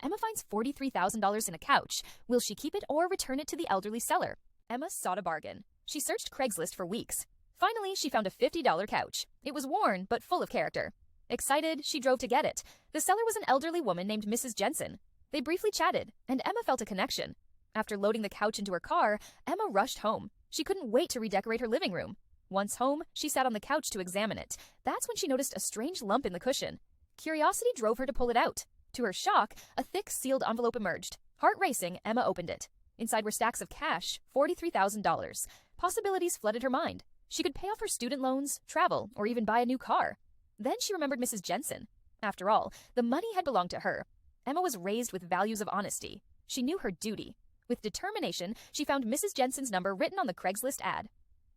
Emma finds $43,000 in a couch. Will she keep it or return it to the elderly seller? Emma sought a bargain. She searched Craigslist for weeks. Finally, she found a $50 couch. It was worn, but full of character. Excited, she drove to get it. The seller was an elderly woman named Mrs. Jensen. They briefly chatted, and Emma felt a connection. After loading the couch into her car, Emma rushed home. She couldn't wait to redecorate her living room. Once home, she sat on the couch to examine it. That's when she noticed a strange lump in the cushion. Curiosity drove her to pull it out. To her shock, a thick, sealed envelope emerged. Heart racing, Emma opened it. Inside were stacks of cash, $43,000. Possibilities flooded her mind. She could pay off her student loans, travel, or even buy a new car. Then she remembered Mrs. Jensen. After all, the money had belonged to her. Emma was raised with values of honesty. She knew her duty. With determination, she found Mrs. Jensen's number written on the Craigslist ad.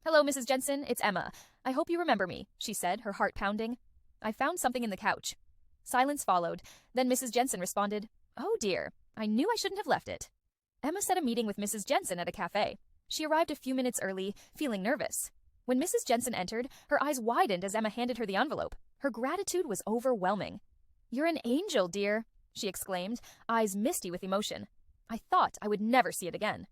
"Hello, Mrs. Jensen, it's Emma. I hope you remember me," she said, her heart pounding. "I found something in the couch." Silence followed. Then Mrs. Jensen responded, "Oh dear, I knew I shouldn't have left it." Emma set a meeting with Mrs. Jensen at a cafe. She arrived a few minutes early, feeling nervous. When Mrs. Jensen entered, her eyes widened as Emma handed her the envelope. Her gratitude was overwhelming. "You're an angel, dear," she exclaimed, eyes misty with emotion. "I thought I would never see it again."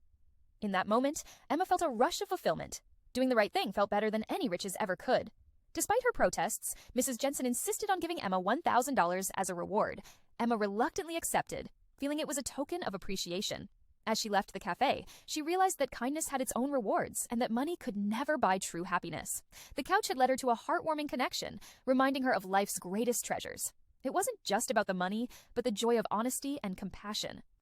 In that moment, Emma felt a rush of fulfillment. Doing the right thing felt better than any riches ever could. Despite her protests, Mrs. Jensen insisted on giving Emma $1,000 as a reward. Emma reluctantly accepted, feeling it was a token of appreciation. As she left the cafe, she realized that kindness had its own rewards and that money could never buy true happiness. The couch had led her to a heartwarming connection, reminding her of life's greatest treasures. It wasn't just about the money, but the joy of honesty and compassion.